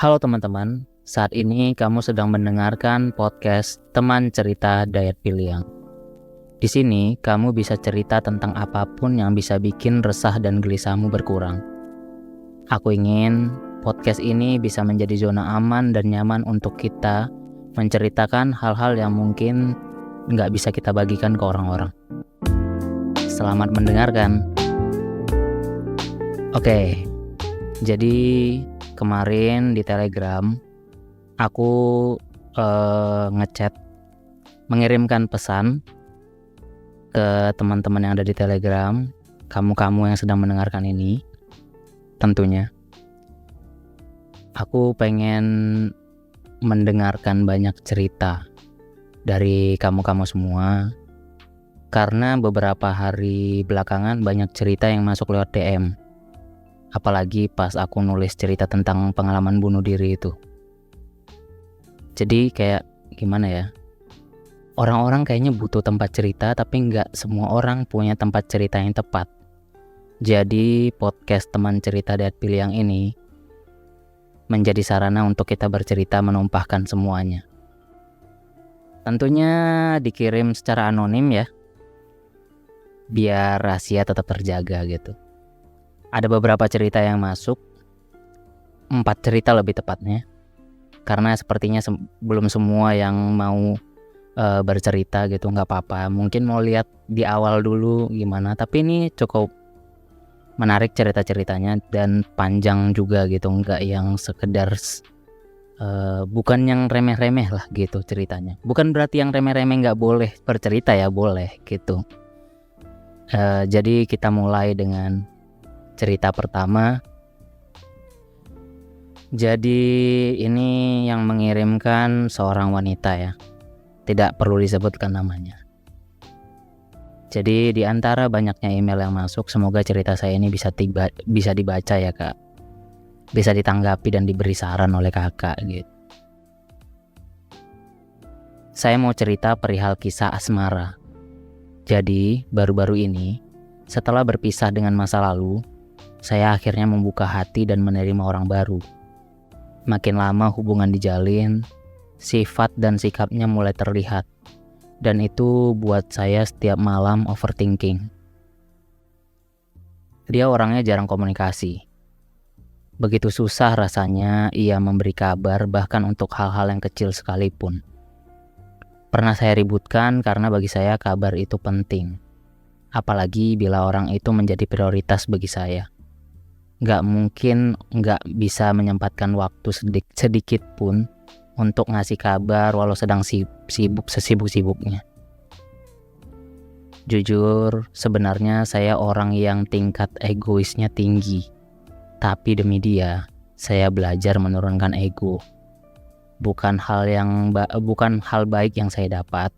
Halo teman-teman, saat ini kamu sedang mendengarkan podcast Teman Cerita Dayat Piliang. Di sini kamu bisa cerita tentang apapun yang bisa bikin resah dan gelisahmu berkurang. Aku ingin podcast ini bisa menjadi zona aman dan nyaman untuk kita menceritakan hal-hal yang mungkin nggak bisa kita bagikan ke orang-orang. Selamat mendengarkan. Oke, jadi kemarin di Telegram aku ngechat, mengirimkan pesan ke teman-teman yang ada di Telegram, kamu yang sedang mendengarkan ini. Tentunya aku pengen mendengarkan banyak cerita dari kamu semua, karena beberapa hari belakangan banyak cerita yang masuk lewat DM. Apalagi pas aku nulis cerita tentang pengalaman bunuh diri itu. Jadi kayak gimana ya, orang-orang kayaknya butuh tempat cerita, tapi nggak semua orang punya tempat cerita yang tepat. Jadi podcast Teman Cerita Dayat Piliang ini menjadi sarana untuk kita bercerita, menumpahkan semuanya. Tentunya dikirim secara anonim ya, biar rahasia tetap terjaga gitu. Ada beberapa cerita yang masuk, 4 cerita lebih tepatnya. Karena sepertinya belum semua yang mau bercerita gitu, nggak apa-apa. Mungkin mau lihat di awal dulu gimana, tapi ini cukup menarik cerita-ceritanya dan panjang juga gitu, nggak yang sekedar bukan yang remeh-remeh lah gitu ceritanya. Bukan berarti yang remeh-remeh nggak boleh bercerita ya, boleh gitu. Jadi kita mulai dengan cerita pertama. Jadi ini yang mengirimkan seorang wanita ya, tidak perlu disebutkan namanya. Jadi di antara banyaknya email yang masuk, semoga cerita saya ini bisa dibaca ya kak, bisa ditanggapi dan diberi saran oleh kakak gitu. Saya mau cerita perihal kisah asmara. Jadi baru-baru ini, setelah berpisah dengan masa lalu, saya akhirnya membuka hati dan menerima orang baru. Makin lama hubungan dijalin, sifat dan sikapnya mulai terlihat. Dan itu buat saya setiap malam overthinking. Dia orangnya jarang komunikasi. Begitu susah rasanya ia memberi kabar, bahkan untuk hal-hal yang kecil sekalipun. Pernah saya ributkan karena bagi saya kabar itu penting. Apalagi bila orang itu menjadi prioritas bagi saya. Gak mungkin gak bisa menyempatkan waktu sedikit pun untuk ngasih kabar walau sedang sibuk sesibuk-sibuknya. Jujur, sebenarnya saya orang yang tingkat egoisnya tinggi. Tapi demi dia, saya belajar menurunkan ego. Bukan hal baik yang saya dapat.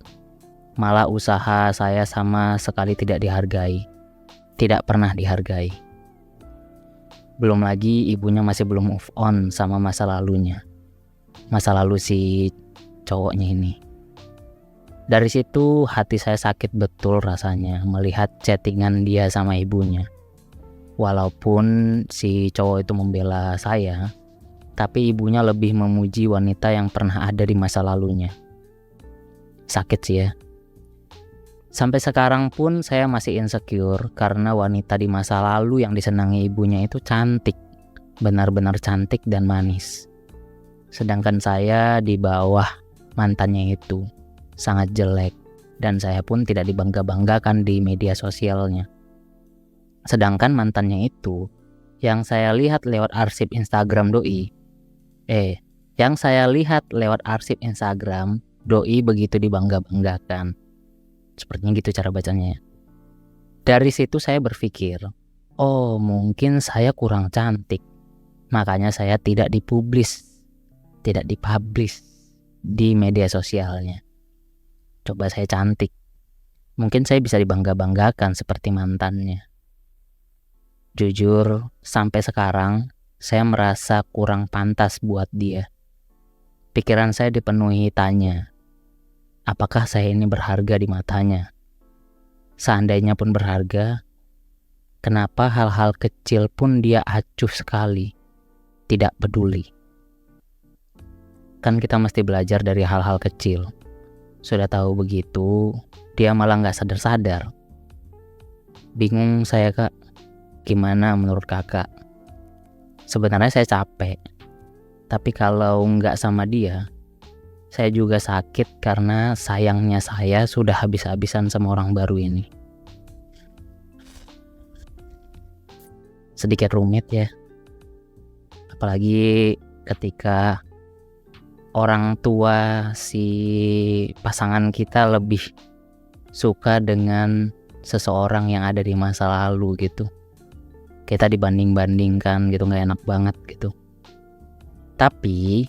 Malah usaha saya sama sekali tidak dihargai. Tidak pernah dihargai. Belum lagi ibunya masih belum move on sama masa lalunya. Masa lalu si cowoknya ini. Dari situ hati saya sakit betul rasanya melihat chattingan dia sama ibunya. Walaupun si cowok itu membela saya, tapi ibunya lebih memuji wanita yang pernah ada di masa lalunya. Sakit sih ya. Sampai sekarang pun saya masih insecure karena wanita di masa lalu yang disenangi ibunya itu cantik. Benar-benar cantik dan manis. Sedangkan saya di bawah mantannya itu sangat jelek. Dan saya pun tidak dibangga-banggakan di media sosialnya. Sedangkan mantannya itu yang saya lihat lewat arsip Instagram doi. Yang saya lihat lewat arsip Instagram doi begitu dibangga-banggakan. Sepertinya gitu cara bacanya ya. Dari situ saya berpikir, oh mungkin saya kurang cantik. Makanya saya tidak dipublish di media sosialnya. Coba saya cantik, mungkin saya bisa dibangga-banggakan seperti mantannya. Jujur, sampai sekarang saya merasa kurang pantas buat dia. Pikiran saya dipenuhi tanya, apakah saya ini berharga di matanya? Seandainya pun berharga, kenapa hal-hal kecil pun dia acuh sekali, tidak peduli? Kan kita mesti belajar dari hal-hal kecil. Sudah tahu begitu, dia malah gak sadar-sadar. Bingung saya kak, gimana menurut kakak? Sebenarnya saya capek, tapi kalau gak sama dia, saya juga sakit karena sayangnya saya sudah habis-habisan sama orang baru ini. Sedikit rumit ya, apalagi ketika orang tua si pasangan kita lebih suka dengan seseorang yang ada di masa lalu gitu. Kita dibanding-bandingkan gitu, gak enak banget gitu. Tapi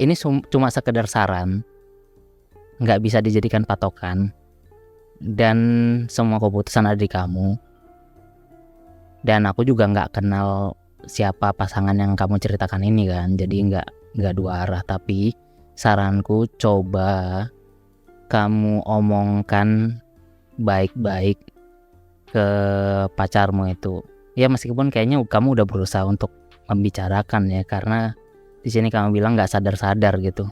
ini cuma sekedar saran, gak bisa dijadikan patokan, dan semua keputusan ada di kamu. Dan aku juga gak kenal siapa pasangan yang kamu ceritakan ini kan, jadi nggak dua arah. Tapi saranku, coba kamu omongkan baik-baik ke pacarmu itu. Ya meskipun kayaknya kamu udah berusaha untuk membicarakan ya, karena di sini kamu bilang nggak sadar-sadar gitu.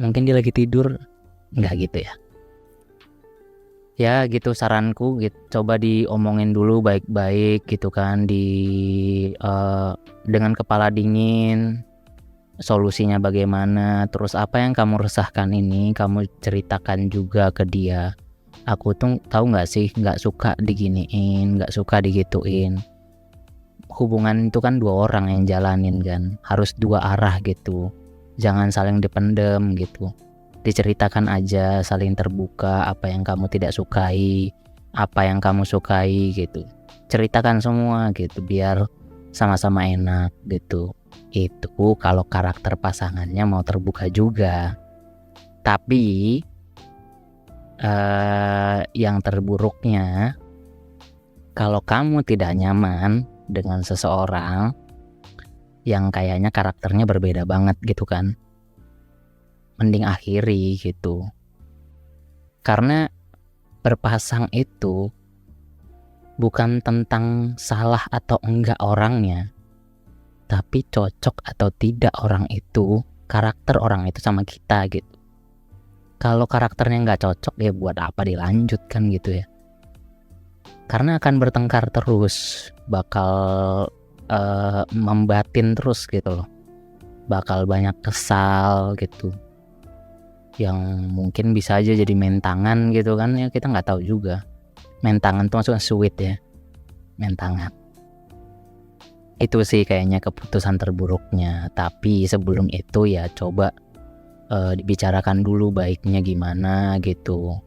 Mungkin dia lagi tidur, nggak gitu ya? Ya gitu saranku gitu, coba diomongin dulu baik-baik gitu kan, dengan kepala dingin, solusinya bagaimana, terus apa yang kamu resahkan ini kamu ceritakan juga ke dia. Aku tuh tahu nggak sih, nggak suka diginiin, nggak suka digituin. Hubungan itu kan dua orang yang jalanin kan, harus dua arah gitu, jangan saling dipendem gitu. Diceritakan aja, saling terbuka, apa yang kamu tidak sukai, apa yang kamu sukai gitu. Ceritakan semua gitu biar sama-sama enak gitu. Itu kalau karakter pasangannya mau terbuka juga. Tapi yang terburuknya, kalau kamu tidak nyaman dengan seseorang yang kayaknya karakternya berbeda banget gitu kan, mending akhiri gitu. Karena berpasang itu bukan tentang salah atau enggak orangnya, tapi cocok atau tidak orang itu, karakter orang itu sama kita gitu. Kalau karakternya nggak cocok ya buat apa dilanjutkan gitu ya. Karena akan bertengkar terus, bakal membatin terus gitu loh, bakal banyak kesal gitu, yang mungkin bisa aja jadi main tangan gitu kan ya, kita nggak tahu juga. Main tangan tuh maksudnya sweet ya, main tangan. Itu sih kayaknya keputusan terburuknya. Tapi sebelum itu ya coba dibicarakan dulu baiknya gimana gitu.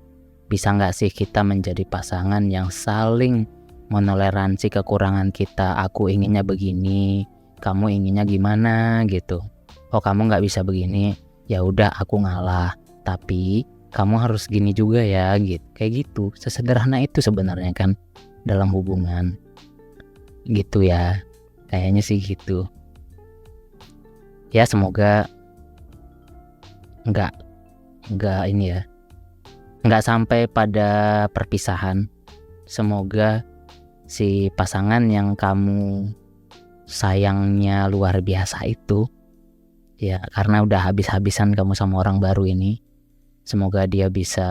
Bisa nggak sih kita menjadi pasangan yang saling menoleransi kekurangan kita. Aku inginnya begini, kamu inginnya gimana gitu. Oh kamu nggak bisa begini, ya udah aku ngalah, tapi kamu harus gini juga ya gitu. Kayak gitu, sesederhana itu sebenarnya kan dalam hubungan gitu ya, kayaknya sih gitu ya. Semoga nggak ini ya, nggak sampai pada perpisahan. Semoga si pasangan yang kamu sayangnya luar biasa itu ya, karena udah habis-habisan kamu sama orang baru ini, semoga dia bisa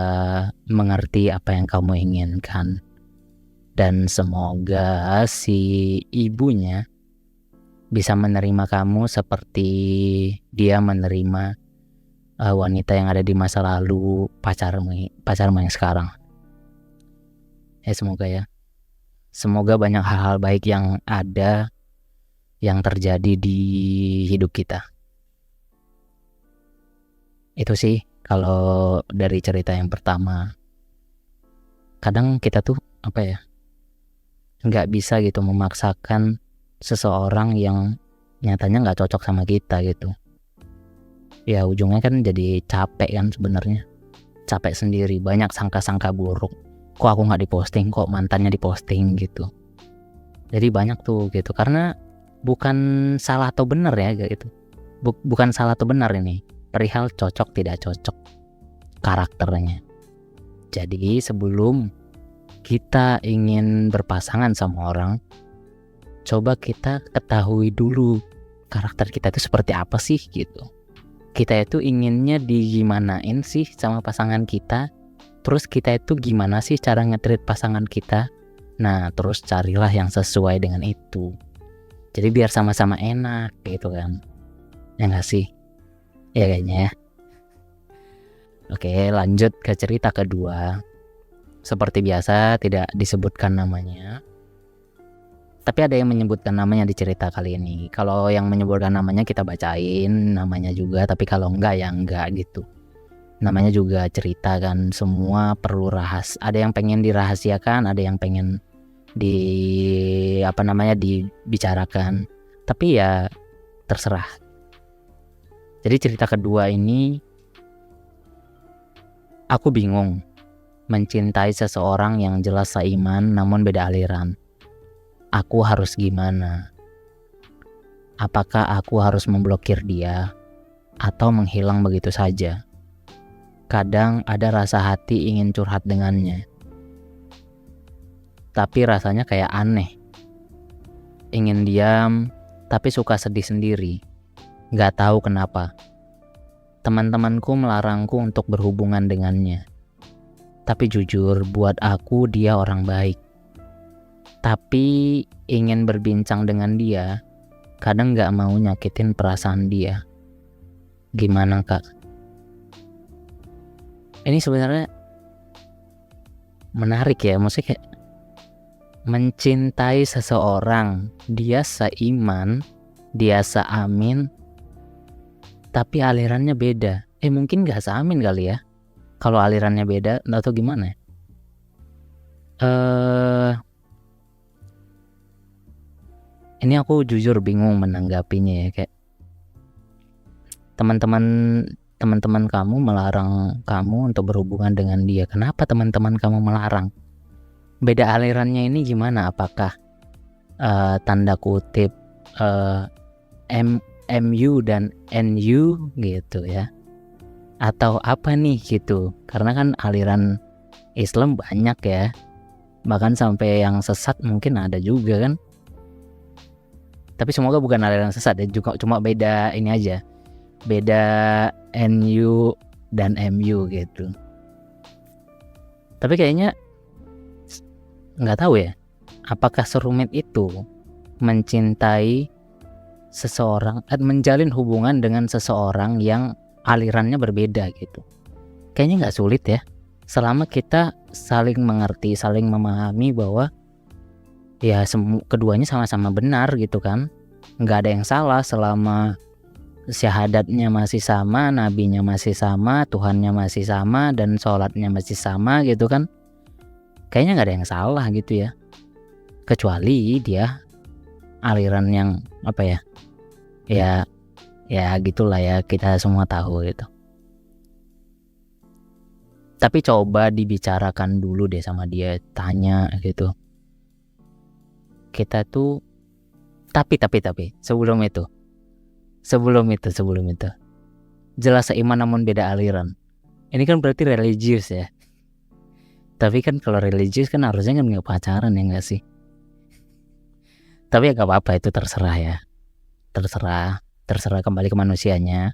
mengerti apa yang kamu inginkan. Dan semoga si ibunya bisa menerima kamu seperti dia menerima wanita yang ada di masa lalu, pacarmu yang sekarang. Ya semoga ya. Semoga banyak hal-hal baik yang ada, yang terjadi di hidup kita. Itu sih kalau dari cerita yang pertama. Kadang kita tuh apa ya, nggak bisa gitu memaksakan seseorang yang nyatanya nggak cocok sama kita gitu. Ya ujungnya kan jadi capek kan sebenarnya, capek sendiri, banyak sangka-sangka buruk. Kok aku nggak diposting, kok mantannya diposting gitu. Jadi banyak tuh gitu, karena bukan salah atau benar ya gitu. Bukan salah atau benar ini, perihal cocok tidak cocok karakternya. Jadi sebelum kita ingin berpasangan sama orang, coba kita ketahui dulu karakter kita itu seperti apa sih gitu. Kita itu inginnya digimanain sih sama pasangan kita, terus kita itu gimana sih cara nge-treat pasangan kita. Nah terus carilah yang sesuai dengan itu, jadi biar sama-sama enak gitu kan, ya nggak sih? Ya kayaknya ya. Oke, lanjut ke cerita kedua. Seperti biasa tidak disebutkan namanya, tapi ada yang menyebutkan namanya di cerita kali ini. Kalau yang menyebutkan namanya kita bacain namanya juga, tapi kalau enggak ya enggak gitu. Namanya juga cerita kan, semua perlu ada yang pengen dirahasiakan, ada yang pengen dibicarakan. Tapi ya terserah. Jadi cerita kedua ini, aku bingung mencintai seseorang yang jelas seiman namun beda aliran. Aku harus gimana? Apakah aku harus memblokir dia atau menghilang begitu saja? Kadang ada rasa hati ingin curhat dengannya, tapi rasanya kayak aneh. Ingin diam, tapi suka sedih sendiri. Gak tahu kenapa. Teman-temanku melarangku untuk berhubungan dengannya. Tapi jujur, buat aku dia orang baik. Tapi ingin berbincang dengan dia, kadang gak mau nyakitin perasaan dia. Gimana kak? Ini sebenarnya menarik ya, maksudnya kayak mencintai seseorang, dia seiman, dia seamin, tapi alirannya beda. Mungkin gak seamin kali ya, kalau alirannya beda atau gimana? Ini aku jujur bingung menanggapinya ya, kayak teman-teman kamu melarang kamu untuk berhubungan dengan dia. Kenapa teman-teman kamu melarang? Beda alirannya ini gimana? Apakah tanda kutip MU dan NU gitu ya? Atau apa nih gitu? Karena kan aliran Islam banyak ya, bahkan sampai yang sesat mungkin ada juga kan. Tapi semoga bukan aliran sesat ya, juga cuma beda ini aja, beda NU dan MU gitu. Tapi kayaknya nggak tahu ya, apakah serumit itu mencintai seseorang, menjalin hubungan dengan seseorang yang alirannya berbeda gitu. Kayaknya nggak sulit ya, selama kita saling mengerti, saling memahami bahwa ya keduanya sama-sama benar gitu kan. Nggak ada yang salah selama syahadatnya masih sama, nabinya masih sama, Tuhannya masih sama, dan sholatnya masih sama gitu kan. Kayaknya nggak ada yang salah gitu ya, kecuali dia aliran yang apa ya gitulah ya, kita semua tahu gitu. Tapi coba dibicarakan dulu deh sama dia, tanya gitu. Kita tuh tapi sebelum itu jelas seiman namun beda aliran. Ini kan berarti religius ya. Tapi kan kalau religius kan harusnya kan nggak pacaran ya nggak sih? Tapi ya nggak apa-apa, itu terserah ya. Terserah kembali ke manusianya.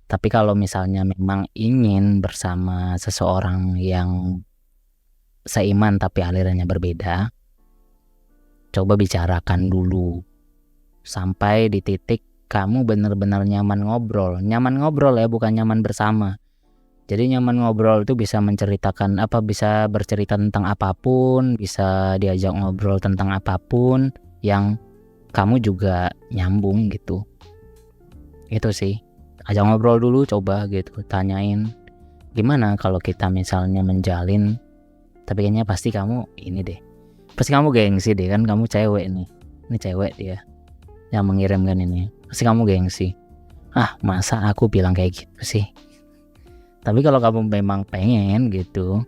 Tapi kalau misalnya memang ingin bersama seseorang yang seiman tapi alirannya berbeda, coba bicarakan dulu sampai di titik kamu benar-benar nyaman ngobrol ya, bukan nyaman bersama. Jadi nyaman ngobrol itu bisa menceritakan bisa bercerita tentang apapun, bisa diajak ngobrol tentang apapun yang kamu juga nyambung gitu. Itu sih, ajak ngobrol dulu, coba gitu, tanyain gimana kalau kita misalnya menjalin, tapi kayaknya pasti kamu gengsi deh kan, kamu cewek nih, ini cewek dia yang mengirimkan ini, pasti kamu gengsi. Masa aku bilang kayak gitu sih? Tapi kalau kamu memang pengen gitu,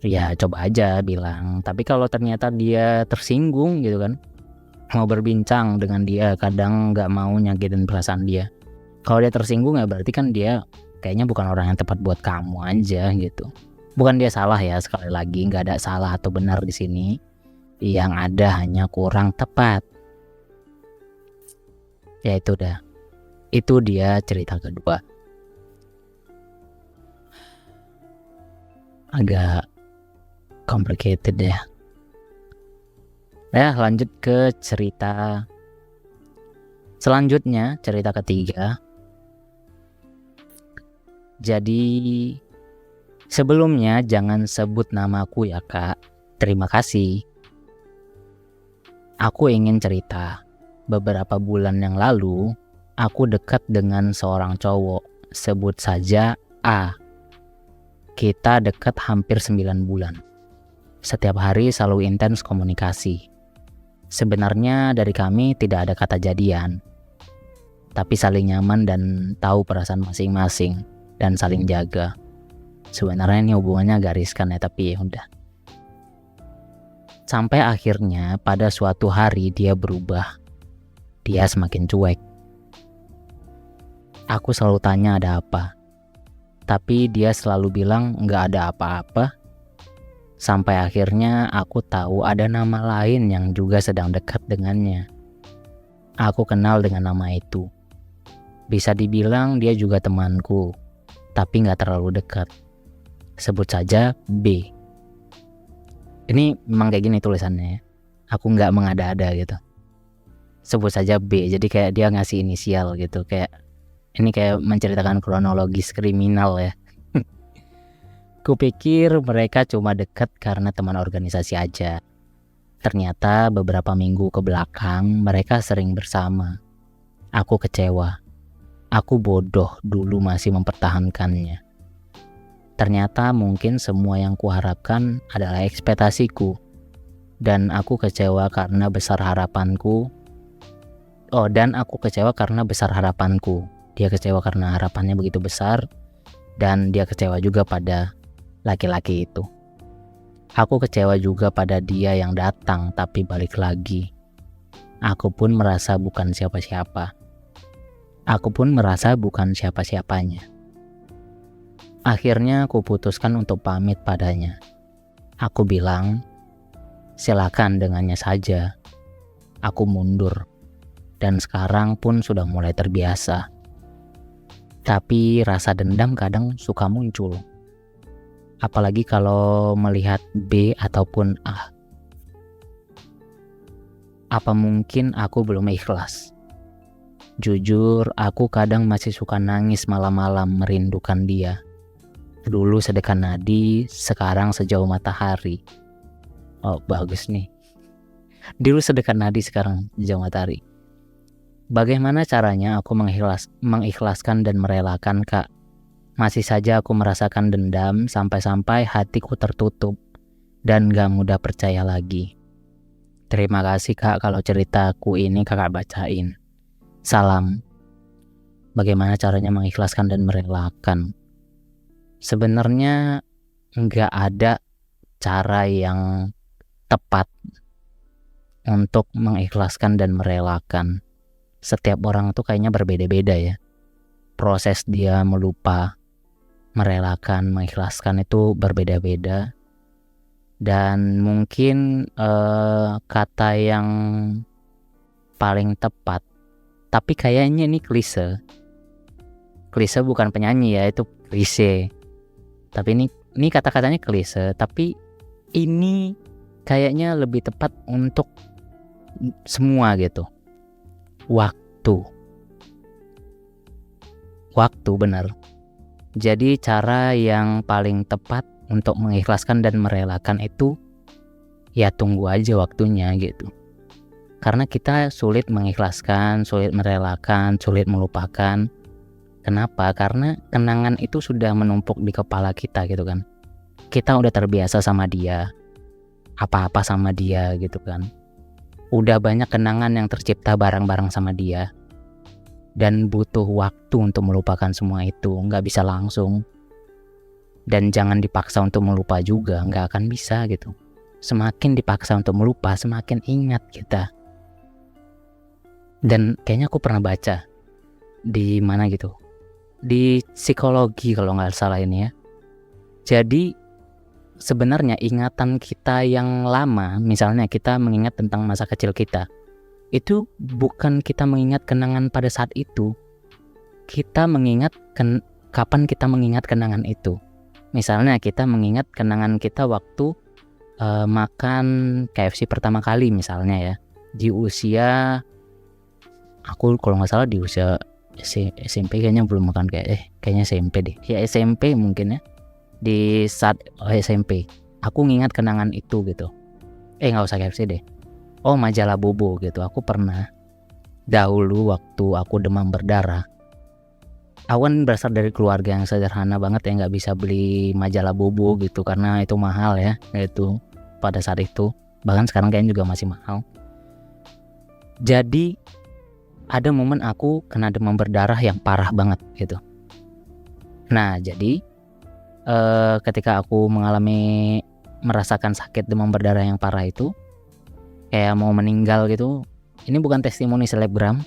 ya coba aja bilang. Tapi kalau ternyata dia tersinggung gitu kan, mau berbincang dengan dia, kadang nggak mau nyakitin perasaan dia. Kalau dia tersinggung ya berarti kan dia kayaknya bukan orang yang tepat buat kamu aja gitu. Bukan dia salah ya, sekali lagi nggak ada salah atau benar di sini. Yang ada hanya kurang tepat. Ya itu dah. Itu dia cerita kedua. Agak complicated ya. Ya, lanjut ke cerita selanjutnya, cerita ketiga. Jadi sebelumnya jangan sebut namaku ya kak. Terima kasih. Aku ingin cerita. Beberapa bulan yang lalu, aku dekat dengan seorang cowok. Sebut saja A. Kita dekat hampir 9 bulan. Setiap hari selalu intens komunikasi. Sebenarnya dari kami tidak ada kata jadian, tapi saling nyaman dan tahu perasaan masing-masing dan saling jaga. Sebenarnya ini hubungannya agak riskan ya, tapi ya udah. Sampai akhirnya pada suatu hari dia berubah. Dia semakin cuek. Aku selalu tanya ada apa, tapi dia selalu bilang nggak ada apa-apa. Sampai akhirnya aku tahu ada nama lain yang juga sedang dekat dengannya. Aku kenal dengan nama itu. Bisa dibilang dia juga temanku, tapi gak terlalu dekat. Sebut saja B. Ini memang kayak gini tulisannya ya. Aku gak mengada-ada gitu. Sebut saja B, jadi kayak dia ngasih inisial gitu. Ini kayak menceritakan kronologis kriminal ya. Kupikir mereka cuma dekat karena teman organisasi aja. Ternyata beberapa minggu ke belakang mereka sering bersama. Aku kecewa. Aku bodoh dulu masih mempertahankannya. Ternyata mungkin semua yang kuharapkan adalah ekspektasiku. Dan aku kecewa karena besar harapanku. Dia kecewa karena harapannya begitu besar. Dan dia kecewa juga pada laki-laki itu. Aku kecewa juga pada dia yang datang tapi balik lagi. Aku pun merasa bukan siapa-siapa. Aku pun merasa bukan siapa-siapanya. Akhirnya aku putuskan untuk pamit padanya. Aku bilang, silakan dengannya saja. Aku mundur. Dan sekarang pun sudah mulai terbiasa. Tapi rasa dendam kadang suka muncul. Apalagi kalau melihat B ataupun A. Apa mungkin aku belum ikhlas? Jujur, aku kadang masih suka nangis malam-malam merindukan dia. Dulu sedekat nadi, sekarang sejauh matahari. Oh, bagus nih. Dulu sedekat nadi, sekarang sejauh matahari. Bagaimana caranya aku mengikhlaskan dan merelakan, Kak? Masih saja aku merasakan dendam sampai-sampai hatiku tertutup dan gak mudah percaya lagi. Terima kasih Kak kalau ceritaku ini Kakak bacain. Salam. Bagaimana caranya mengikhlaskan dan merelakan? Sebenarnya gak ada cara yang tepat untuk mengikhlaskan dan merelakan. Setiap orang tuh kayaknya berbeda-beda ya. Proses dia melupa, merelakan, mengikhlaskan itu berbeda-beda. Dan mungkin kata yang paling tepat, tapi kayaknya ini klise. Klise bukan penyanyi ya, itu klise. Tapi ini kata-katanya klise, tapi ini kayaknya lebih tepat untuk semua gitu. Waktu benar. Jadi cara yang paling tepat untuk mengikhlaskan dan merelakan itu ya tunggu aja waktunya gitu. Karena kita sulit mengikhlaskan, sulit merelakan, sulit melupakan. Kenapa? Karena kenangan itu sudah menumpuk di kepala kita gitu kan. Kita udah terbiasa sama dia, apa-apa sama dia gitu kan. Udah banyak kenangan yang tercipta bareng-bareng sama dia. Dan butuh waktu untuk melupakan semua itu, nggak bisa langsung. Dan jangan dipaksa untuk melupa juga, nggak akan bisa gitu. Semakin dipaksa untuk melupa, semakin ingat kita. Dan kayaknya aku pernah baca di mana gitu, di psikologi kalau nggak salah ini ya. Jadi sebenarnya ingatan kita yang lama, misalnya kita mengingat tentang masa kecil kita, itu bukan kita mengingat kenangan pada saat itu, kita mengingat kapan kita mengingat kenangan itu. Misalnya kita mengingat kenangan kita waktu makan KFC pertama kali misalnya ya, di usia, aku kalau nggak salah di usia SMP kayaknya belum makan kayaknya SMP deh ya, SMP mungkin ya, di saat SMP aku ngingat kenangan itu gitu. Nggak usah KFC deh, majalah Bobo gitu. Aku pernah dahulu waktu aku demam berdarah, aku kan berasal dari keluarga yang sederhana banget ya, nggak bisa beli majalah Bobo gitu karena itu mahal ya, itu pada saat itu, bahkan sekarang kayaknya juga masih mahal. Jadi ada momen aku kena demam berdarah yang parah banget gitu. Nah jadi ketika aku merasakan sakit demam berdarah yang parah itu, kayak mau meninggal gitu. Ini bukan testimoni selebgram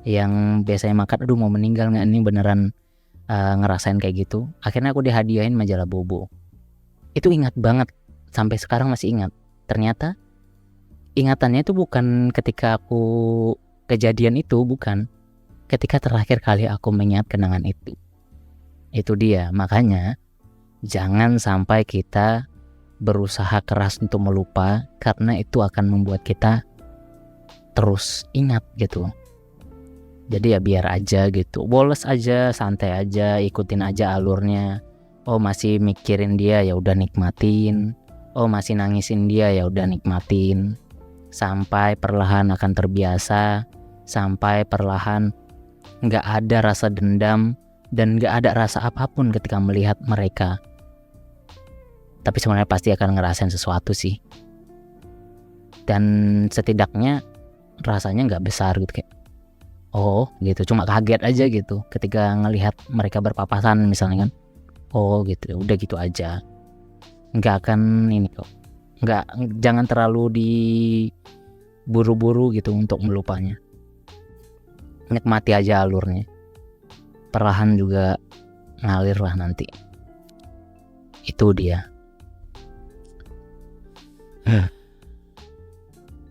yang biasanya makan aduh mau meninggal nggak, ini beneran ngerasain kayak gitu. Akhirnya aku dihadiahin majalah Bobo. Itu ingat banget, sampai sekarang masih ingat. Ternyata ingatannya itu bukan ketika aku kejadian itu, bukan, ketika terakhir kali aku mengingat kenangan itu. Itu dia, makanya jangan sampai kita berusaha keras untuk melupa, karena itu akan membuat kita terus ingat gitu. Jadi ya biar aja gitu, boles aja, santai aja, ikutin aja alurnya. Masih mikirin dia, ya udah nikmatin. Masih nangisin dia, ya udah nikmatin. Sampai perlahan akan terbiasa, sampai perlahan nggak ada rasa dendam dan nggak ada rasa apapun ketika melihat mereka. Tapi sebenarnya pasti akan ngerasain sesuatu sih. Dan setidaknya rasanya nggak besar gitu, kayak gitu, cuma kaget aja gitu ketika ngelihat mereka berpapasan misalnya kan. Gitu, udah gitu aja, nggak akan ini kok, jangan terlalu diburu-buru gitu untuk melupanya. Nikmati aja alurnya, perlahan juga ngalir lah nanti. Itu dia.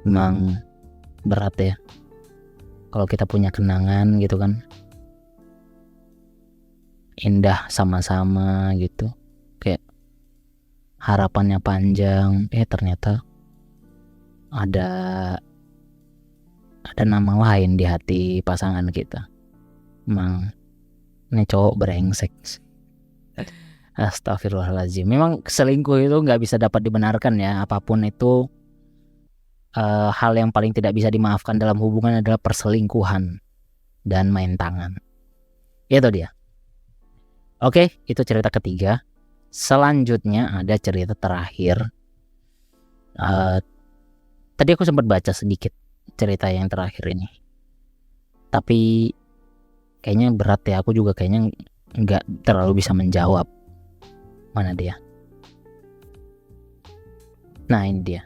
Memang berat ya kalau kita punya kenangan gitu kan, indah sama-sama gitu, kayak harapannya panjang, ternyata ada nama lain di hati pasangan kita. Emang ini cowok brengsek. Astagfirullahaladzim. Memang selingkuh itu nggak bisa dapat dibenarkan ya, apapun itu. Hal yang paling tidak bisa dimaafkan dalam hubungan adalah perselingkuhan dan main tangan. Itu dia. Oke, itu cerita ketiga. Selanjutnya ada cerita terakhir. Tadi aku sempat baca sedikit cerita yang terakhir ini, tapi kayaknya berat ya. Aku juga kayaknya nggak terlalu bisa menjawab. Mana dia? Nah ini dia.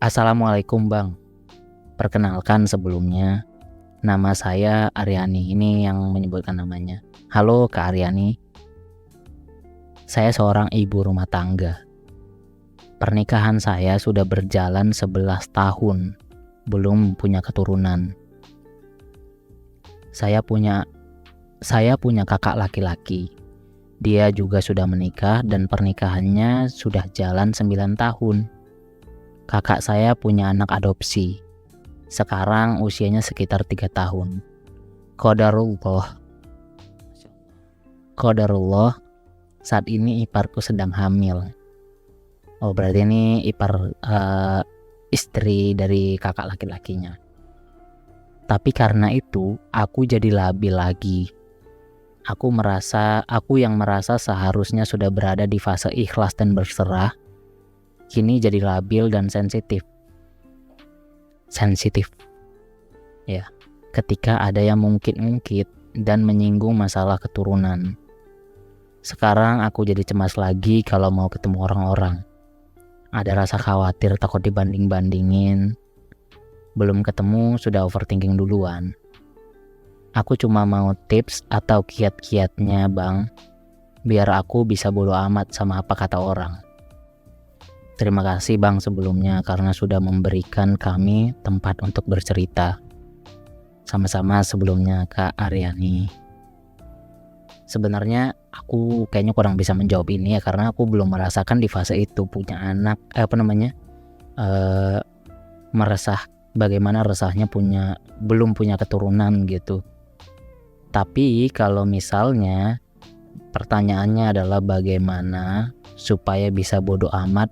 Assalamualaikum Bang. Perkenalkan sebelumnya, nama saya Aryani. Ini yang menyebutkan namanya. Halo Kak Aryani. Saya seorang ibu rumah tangga. Pernikahan saya sudah berjalan 11 tahun, belum punya keturunan. Saya punya kakak laki-laki. Dia juga sudah menikah dan pernikahannya sudah jalan 9 tahun. Kakak saya punya anak adopsi. Sekarang usianya sekitar 3 tahun. Qadarullah, saat ini iparku sedang hamil. Berarti ini ipar istri dari kakak laki-lakinya. Tapi karena itu aku jadi labil lagi. Aku yang merasa seharusnya sudah berada di fase ikhlas dan berserah, kini jadi labil dan sensitif. Ya, ketika ada yang mungkit-mungkit dan menyinggung masalah keturunan. Sekarang aku jadi cemas lagi kalau mau ketemu orang-orang. Ada rasa khawatir, takut dibanding-bandingin. Belum ketemu sudah overthinking duluan. Aku cuma mau tips atau kiat-kiatnya Bang, biar aku bisa bodo amat sama apa kata orang. Terima kasih Bang sebelumnya karena sudah memberikan kami tempat untuk bercerita. Sama-sama sebelumnya Kak Aryani. Sebenarnya aku kayaknya kurang bisa menjawab ini ya karena aku belum merasakan di fase itu punya anak, meresah, bagaimana resahnya belum punya keturunan gitu. Tapi kalau misalnya pertanyaannya adalah bagaimana supaya bisa bodo amat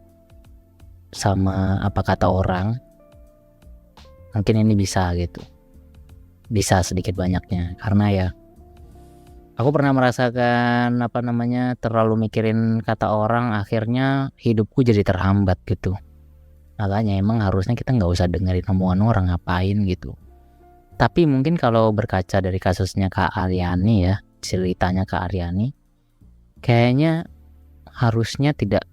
sama apa kata orang, mungkin ini bisa gitu, bisa sedikit banyaknya karena ya aku pernah merasakan terlalu mikirin kata orang, akhirnya hidupku jadi terhambat gitu. Makanya emang harusnya kita nggak usah dengerin omongan orang, ngapain gitu. Tapi mungkin kalau berkaca dari kasusnya Kak Aryani ya, ceritanya Kak Aryani, kayaknya harusnya tidak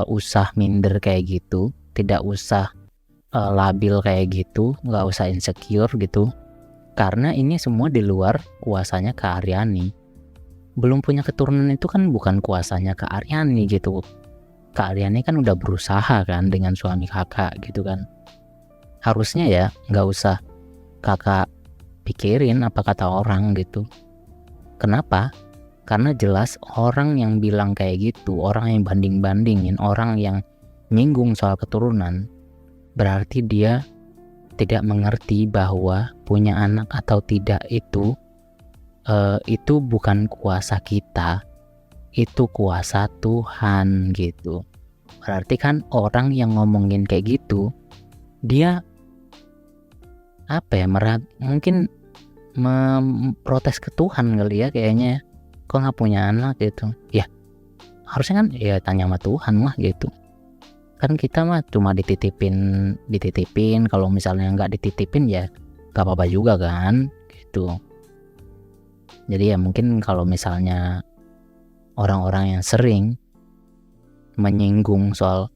usah minder kayak gitu, tidak usah labil kayak gitu, nggak usah insecure gitu, karena ini semua di luar kuasanya Kak Aryani. Belum punya keturunan itu kan bukan kuasanya Kak Aryani gitu. Kak Aryani kan udah berusaha kan dengan suami kakak gitu kan. Harusnya ya nggak usah kakak pikirin apa kata orang gitu. Kenapa? Karena jelas orang yang bilang kayak gitu, orang yang banding-bandingin, orang yang nyinggung soal keturunan, berarti dia tidak mengerti bahwa punya anak atau tidak itu bukan kuasa kita, itu kuasa Tuhan gitu. Berarti kan orang yang ngomongin kayak gitu, dia mungkin memprotes ke Tuhan kali ya kayaknya. Kok nggak punya anak gitu ya, harusnya kan ya tanya sama Tuhan mah gitu kan. Kita mah cuma dititipin, kalau misalnya nggak dititipin ya nggak apa-apa juga kan gitu. Jadi ya mungkin kalau misalnya orang-orang yang sering menyinggung soal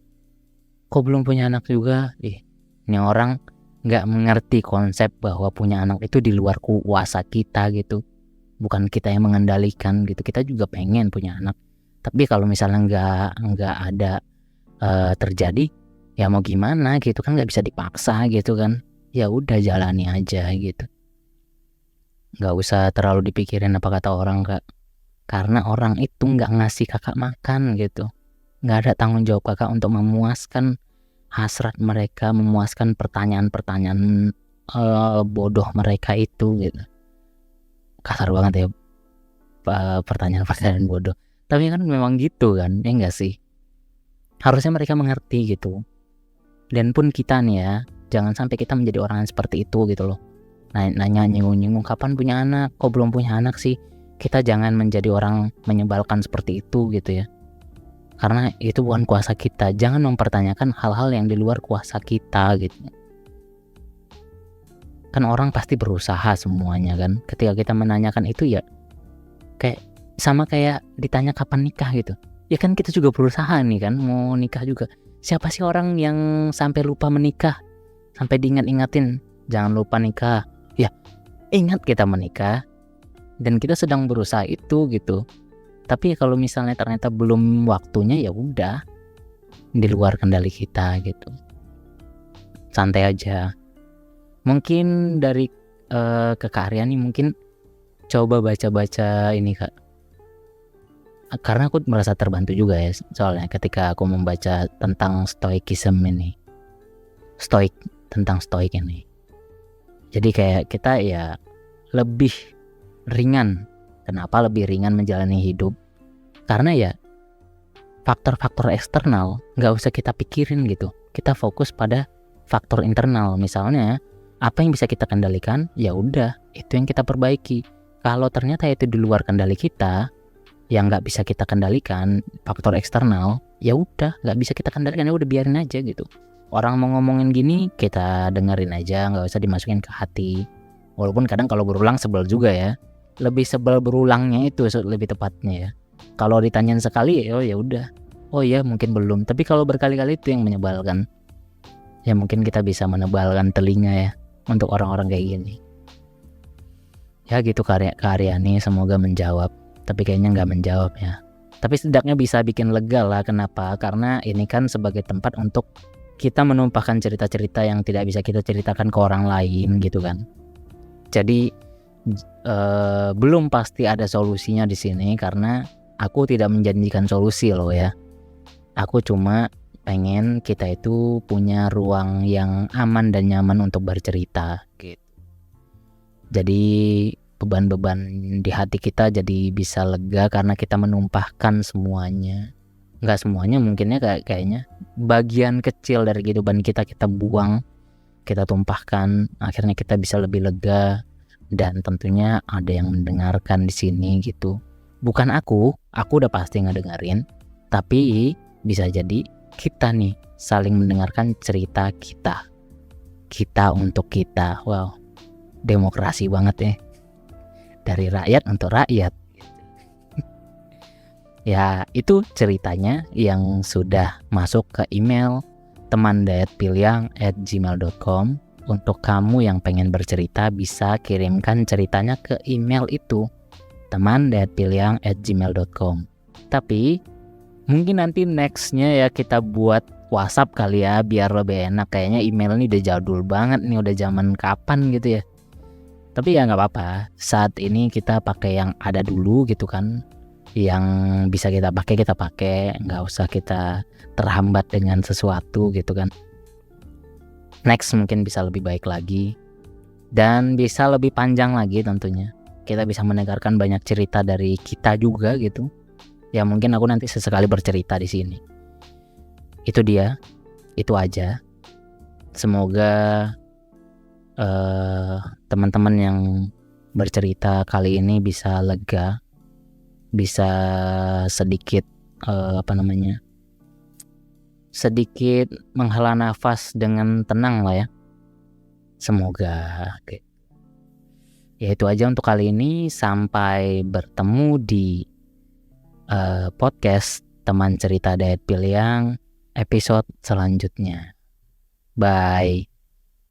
kok belum punya anak juga, ini orang nggak mengerti konsep bahwa punya anak itu di luar kuasa kita gitu. Bukan kita yang mengendalikan gitu. Kita juga pengen punya anak, tapi kalau misalnya nggak ada terjadi, ya mau gimana gitu kan, nggak bisa dipaksa gitu kan. Ya udah jalani aja gitu. Nggak usah terlalu dipikirin apa kata orang Kak, karena orang itu nggak ngasih kakak makan gitu. Nggak ada tanggung jawab kakak untuk memuaskan hasrat mereka, memuaskan pertanyaan-pertanyaan bodoh mereka itu gitu. Kasar banget ya pertanyaan-pertanyaan bodoh, tapi kan memang gitu kan ya enggak sih. Harusnya mereka mengerti gitu. Dan pun kita nih ya, jangan sampai kita menjadi orang yang seperti itu gitu loh. Nanya nyinggung-nyinggung kapan punya anak, kok belum punya anak sih. Kita jangan menjadi orang menyebalkan seperti itu gitu ya, karena itu bukan kuasa kita. Jangan mempertanyakan hal-hal yang di luar kuasa kita gitu. Kan orang pasti berusaha semuanya kan. Ketika kita menanyakan itu ya kayak ditanya kapan nikah gitu. Ya kan kita juga berusaha nih kan, mau nikah juga. Siapa sih orang yang sampai lupa menikah, sampai diingat-ingatin jangan lupa nikah. Ya ingat kita menikah dan kita sedang berusaha itu gitu. Tapi kalau misalnya ternyata belum waktunya, ya udah di luar kendali kita gitu. Santai aja. Mungkin dari Kak Aryani mungkin coba baca-baca ini Kak, karena aku merasa terbantu juga ya soalnya ketika aku membaca tentang stoikism ini, tentang stoik ini. Jadi kayak kita ya lebih ringan. Kenapa lebih ringan menjalani hidup? Karena ya faktor-faktor eksternal nggak usah kita pikirin gitu. Kita fokus pada faktor internal. Misalnya apa yang bisa kita kendalikan, ya udah itu yang kita perbaiki. Kalau ternyata itu di luar kendali kita, yang nggak bisa kita kendalikan, faktor eksternal, ya udah nggak bisa kita kendalikan, ya udah biarin aja gitu. Orang mau ngomongin gini, kita dengerin aja, nggak usah dimasukin ke hati. Walaupun kadang kalau berulang sebel juga ya. Lebih sebel berulangnya itu lebih tepatnya ya. Kalau ditanyain sekali ya udah. Oh ya mungkin belum, tapi kalau berkali-kali itu yang menyebalkan. Ya mungkin kita bisa menebalkan telinga ya untuk orang-orang kayak gini. Ya gitu Kak Aryani, semoga menjawab. Tapi kayaknya nggak menjawab ya. Tapi setidaknya bisa bikin lega lah. Kenapa? Karena ini kan sebagai tempat untuk kita menumpahkan cerita-cerita yang tidak bisa kita ceritakan ke orang lain gitu kan. Jadi belum pasti ada solusinya di sini karena aku tidak menjanjikan solusi loh ya. Aku cuma pengen kita itu punya ruang yang aman dan nyaman untuk bercerita gitu. Jadi beban-beban di hati kita jadi bisa lega karena kita menumpahkan semuanya. Nggak semuanya mungkinnya kayaknya bagian kecil dari kehidupan kita buang, kita tumpahkan, akhirnya kita bisa lebih lega dan tentunya ada yang mendengarkan di sini gitu. Bukan aku udah pasti ngedengerin, tapi bisa jadi kita nih saling mendengarkan cerita kita untuk kita. Wow, demokrasi banget ya, dari rakyat untuk rakyat. Ya itu ceritanya yang sudah masuk ke email teman.piliang@gmail.com. Untuk kamu yang pengen bercerita bisa kirimkan ceritanya ke email itu teman.piliang@gmail.com. Tapi mungkin nanti nextnya ya kita buat WhatsApp kali ya biar lebih enak. Kayaknya email ini udah jadul banget nih, udah zaman kapan gitu ya. Tapi ya nggak apa-apa, saat ini kita pakai yang ada dulu gitu kan. Yang bisa kita pakai, nggak usah kita terhambat dengan sesuatu gitu kan. Next mungkin bisa lebih baik lagi dan bisa lebih panjang lagi tentunya. Kita bisa mendengarkan banyak cerita dari kita juga gitu. Ya mungkin aku nanti sesekali bercerita di sini. Itu dia, itu aja. Semoga teman-teman yang bercerita kali ini bisa lega, bisa sedikit sedikit menghela nafas dengan tenang lah ya. Semoga. Oke. Ya itu aja untuk kali ini. Sampai bertemu di podcast Teman Cerita Diet Piliang episode selanjutnya. Bye.